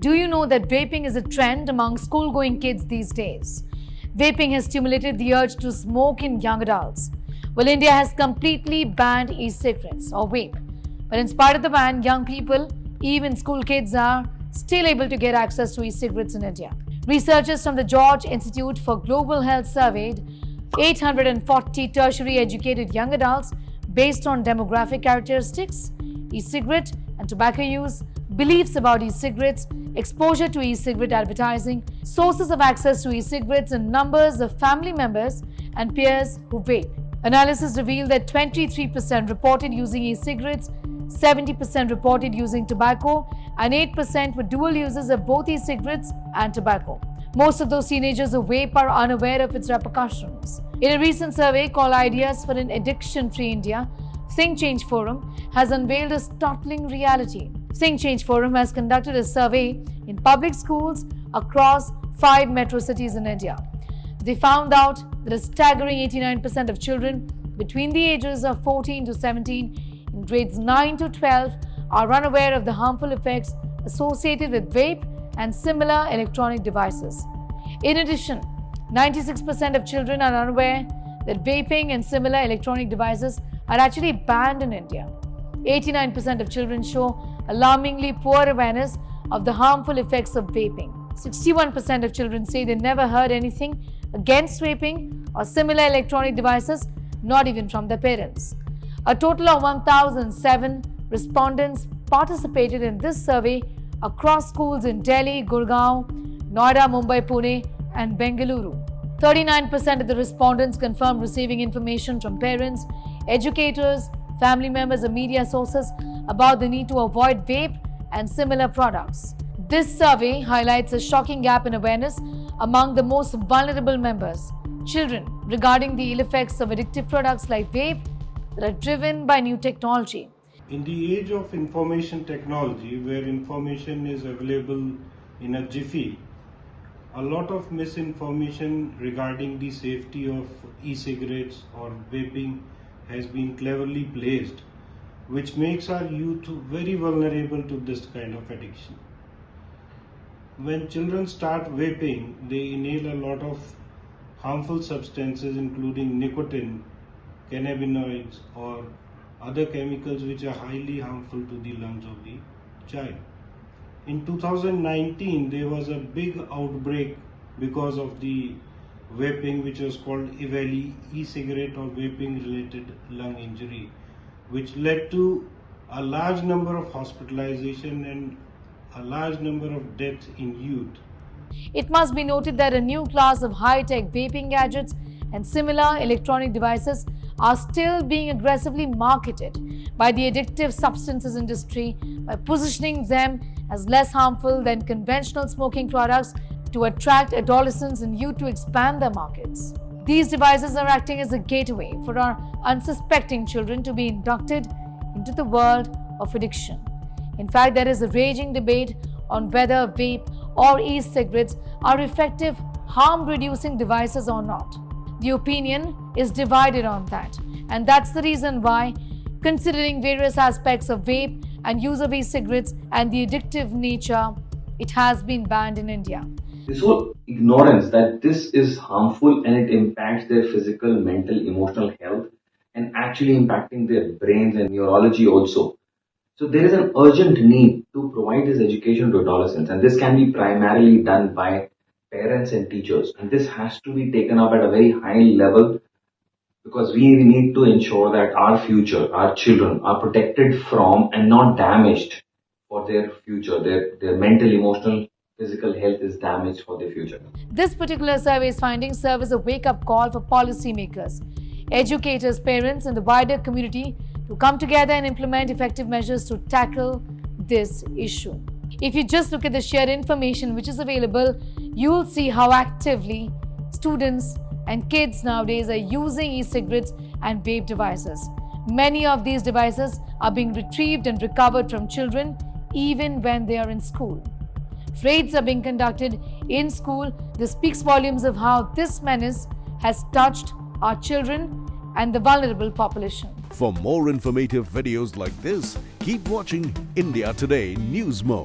Do you know that vaping is a trend among school-going kids these days? Vaping has stimulated the urge to smoke in young adults. Well, India has completely banned e-cigarettes or vape. But in spite of the ban, young people, even school kids, are still able to get access to e-cigarettes in India. Researchers from the George Institute for Global Health surveyed 840 tertiary educated young adults based on demographic characteristics, e-cigarette and tobacco use, beliefs about e-cigarettes, exposure to e-cigarette advertising, sources of access to e-cigarettes, and numbers of family members and peers who vape. Analysis revealed that 23% reported using e-cigarettes, 70% reported using tobacco, and 8% were dual users of both e-cigarettes and tobacco. Most of those teenagers who vape are unaware of its repercussions. In a recent survey called Ideas for an Addiction-Free India, Think Change Forum has unveiled a startling reality. Think Change Forum has conducted a survey in public schools across 5 metro cities in India. They found out that a staggering 89% of children between the ages of 14 to 17 in grades 9 to 12 are unaware of the harmful effects associated with vape and similar electronic devices. In addition, 96% of children are unaware that vaping and similar electronic devices are actually banned in India. 89% of children show alarmingly poor awareness of the harmful effects of vaping. 61% of children say they never heard anything against vaping or similar electronic devices, not even from their parents. A total of 1,007 respondents participated in this survey across schools in Delhi, Gurgaon, Noida, Mumbai, Pune, and Bengaluru. 39% of the respondents confirmed receiving information from parents, educators, family members, and media sources about the need to avoid vape and similar products. This survey highlights a shocking gap in awareness among the most vulnerable members, children, regarding the ill effects of addictive products like vape that are driven by new technology. In the age of information technology, where information is available in a jiffy, a lot of misinformation regarding the safety of e-cigarettes or vaping has been cleverly placed, which makes our youth very vulnerable to this kind of addiction. When children start vaping, they inhale a lot of harmful substances including nicotine, cannabinoids, or other chemicals which are highly harmful to the lungs of the child. In 2019, there was a big outbreak because of the vaping, which was called EVALI, e-cigarette or vaping related lung injury, which led to a large number of hospitalization and a large number of deaths in youth. It must be noted that a new class of high-tech vaping gadgets and similar electronic devices are still being aggressively marketed by the addictive substances industry by positioning them as less harmful than conventional smoking products to attract adolescents and youth to expand their markets. These devices are acting as a gateway for our unsuspecting children to be inducted into the world of addiction. In fact, there is a raging debate on whether vape or e-cigarettes are effective harm-reducing devices or not. The opinion is divided on that, and that's the reason why, considering various aspects of vape and use of e-cigarettes and the addictive nature, it has been banned in India. This whole ignorance that this is harmful and it impacts their physical, mental, emotional health and actually impacting their brains and neurology also. So there is an urgent need to provide this education to adolescents, and this can be primarily done by parents and teachers, and this has to be taken up at a very high level because we need to ensure that our future, our children are protected from and not damaged for their future. Their mental, emotional, physical health is damaged for their future. This particular survey's findings serve as a wake-up call for policymakers, educators, parents, and the wider community to come together and implement effective measures to tackle this issue. If you just look at the shared information which is available, you'll see how actively students and kids nowadays are using e-cigarettes and vape devices. Many of these devices are being retrieved and recovered from children even when they are in school. Raids are being conducted in school. This speaks volumes of how this menace has touched our children and the vulnerable population. For more informative videos like this, keep watching India Today Newsmo.